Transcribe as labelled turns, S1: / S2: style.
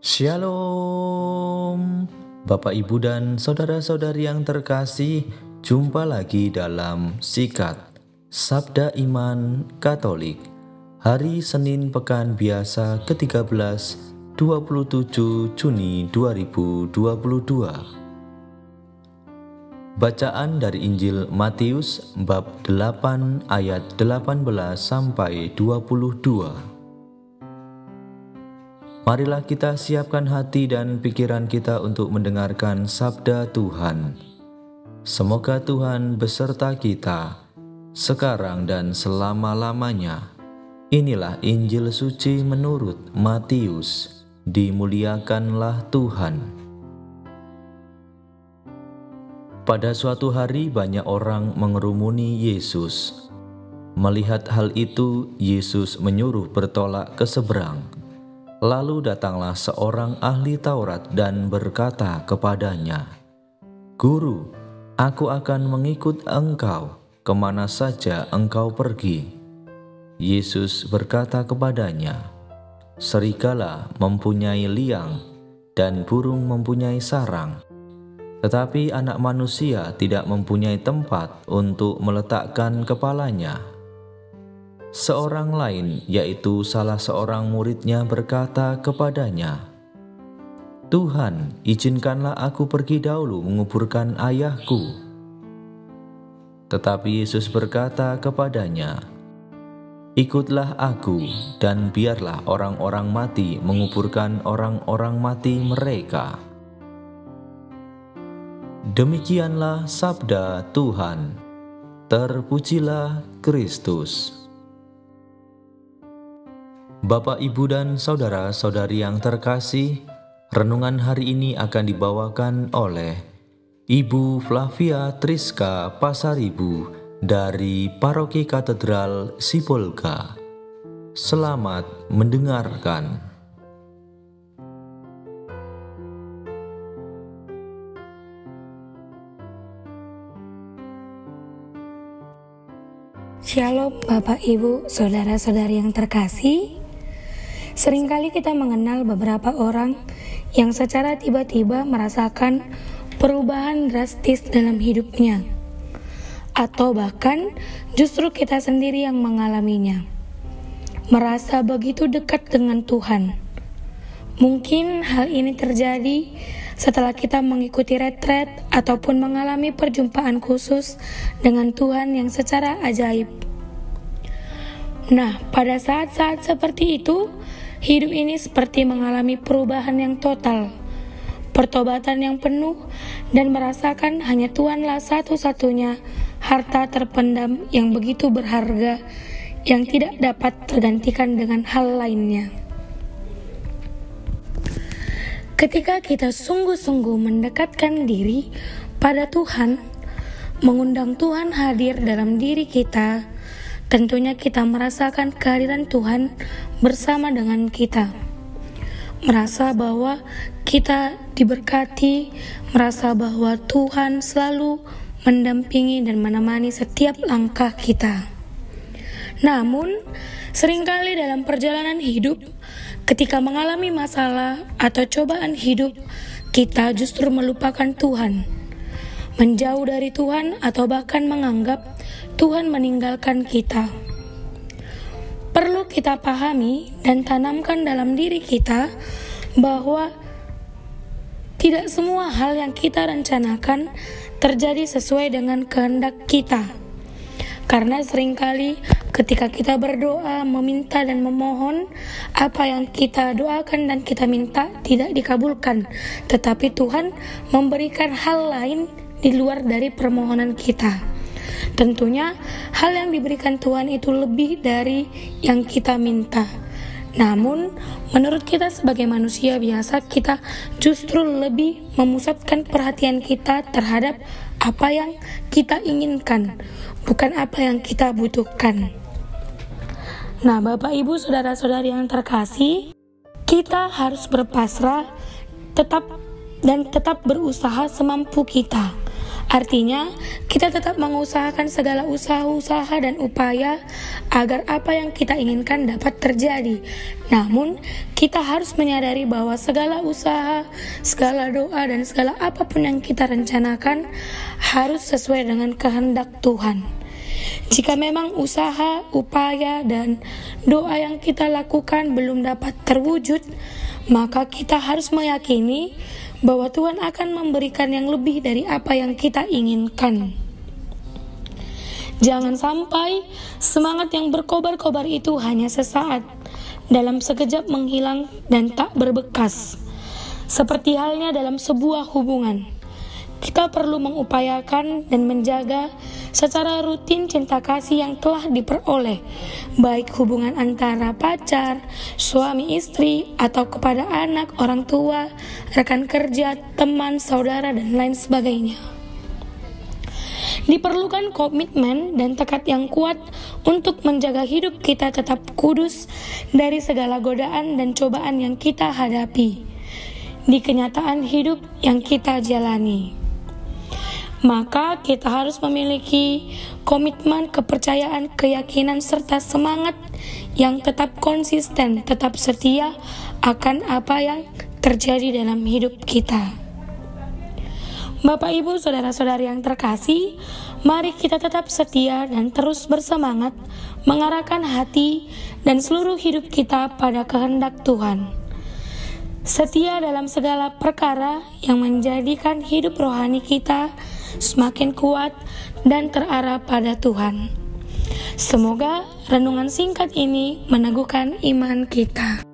S1: Shalom, Bapak, Ibu, dan saudara-saudari yang terkasih. Jumpa lagi dalam Sikat Sabda Iman Katolik hari Senin Pekan Biasa ke-13 27 Juni 2022. Bacaan dari Injil Matius bab 8 ayat 18 sampai 22. Marilah kita siapkan hati dan pikiran kita untuk mendengarkan sabda Tuhan. Semoga Tuhan beserta kita, sekarang dan selama-lamanya. Inilah Injil suci menurut Matius. Dimuliakanlah Tuhan. Pada suatu hari banyak orang mengerumuni Yesus. Melihat hal itu, Yesus menyuruh bertolak ke seberang. Lalu datanglah seorang ahli Taurat dan berkata kepadanya, "Guru, aku akan mengikut engkau kemana saja engkau pergi." Yesus berkata kepadanya, "Serigala mempunyai liang dan burung mempunyai sarang, tetapi Anak Manusia tidak mempunyai tempat untuk meletakkan kepalanya." Seorang lain, yaitu salah seorang muridnya, berkata kepadanya, "Tuhan, izinkanlah aku pergi dahulu menguburkan ayahku." Tetapi Yesus berkata kepadanya, "Ikutlah aku, dan biarlah orang-orang mati menguburkan orang-orang mati mereka." Demikianlah sabda Tuhan. Terpujilah Kristus. Bapak, Ibu, dan saudara-saudari yang terkasih, renungan hari ini akan dibawakan oleh Ibu Flavia Triska Pasaribu dari Paroki Katedral Sibolga. Selamat mendengarkan.
S2: Shalom Bapak, Ibu, saudara-saudari yang terkasih. Seringkali kita mengenal beberapa orang yang secara tiba-tiba merasakan perubahan drastis dalam hidupnya, atau bahkan justru kita sendiri yang mengalaminya, merasa begitu dekat dengan Tuhan. Mungkin hal ini terjadi setelah kita mengikuti retret ataupun mengalami perjumpaan khusus dengan Tuhan yang secara ajaib. Nah, pada saat-saat seperti itu, hidup ini seperti mengalami perubahan yang total, pertobatan yang penuh, dan merasakan hanya Tuhanlah satu-satunya harta terpendam yang begitu berharga, yang tidak dapat tergantikan dengan hal lainnya. Ketika kita sungguh-sungguh mendekatkan diri pada Tuhan, mengundang Tuhan hadir dalam diri kita, tentunya kita merasakan kehadiran Tuhan bersama dengan kita. Merasa bahwa kita diberkati, merasa bahwa Tuhan selalu mendampingi dan menemani setiap langkah kita. Namun, seringkali dalam perjalanan hidup, ketika mengalami masalah atau cobaan hidup, kita justru melupakan Tuhan, menjauh dari Tuhan, atau bahkan menganggap Tuhan meninggalkan kita. Perlu kita pahami dan tanamkan dalam diri kita bahwa tidak semua hal yang kita rencanakan terjadi sesuai dengan kehendak kita. Karena seringkali ketika kita berdoa, meminta dan memohon, apa yang kita doakan dan kita minta tidak dikabulkan, tetapi Tuhan memberikan hal lain di luar dari permohonan kita. Tentunya hal yang diberikan Tuhan itu lebih dari yang kita minta. Namun menurut kita sebagai manusia biasa, kita justru lebih memusatkan perhatian kita terhadap apa yang kita inginkan, bukan apa yang kita butuhkan. Nah, Bapak, Ibu, saudara-saudari yang terkasih, kita harus berpasrah tetap berusaha semampu kita Artinya, kita tetap mengusahakan segala usaha-usaha dan upaya agar apa yang kita inginkan dapat terjadi. Namun, kita harus menyadari bahwa segala usaha, segala doa, dan segala apapun yang kita rencanakan harus sesuai dengan kehendak Tuhan. Jika memang usaha, upaya, dan doa yang kita lakukan belum dapat terwujud, maka kita harus meyakini bahwa Tuhan akan memberikan yang lebih dari apa yang kita inginkan. Jangan sampai semangat yang berkobar-kobar itu hanya sesaat, dalam sekejap menghilang dan tak berbekas. Seperti halnya dalam sebuah hubungan, kita perlu mengupayakan dan menjaga secara rutin cinta kasih yang telah diperoleh, baik hubungan antara pacar, suami istri, atau kepada anak, orang tua, rekan kerja, teman, saudara, dan lain sebagainya. Diperlukan komitmen dan tekad yang kuat untuk menjaga hidup kita tetap kudus dari segala godaan dan cobaan yang kita hadapi di kenyataan hidup yang kita jalani. Maka kita harus memiliki komitmen, kepercayaan, keyakinan, serta semangat yang tetap konsisten, tetap setia akan apa yang terjadi dalam hidup kita. Bapak, Ibu, saudara-saudari yang terkasih, mari kita tetap setia dan terus bersemangat mengarahkan hati dan seluruh hidup kita pada kehendak Tuhan. Setia dalam segala perkara yang menjadikan hidup rohani kita semakin kuat dan terarah pada Tuhan. Semoga renungan singkat ini meneguhkan iman kita.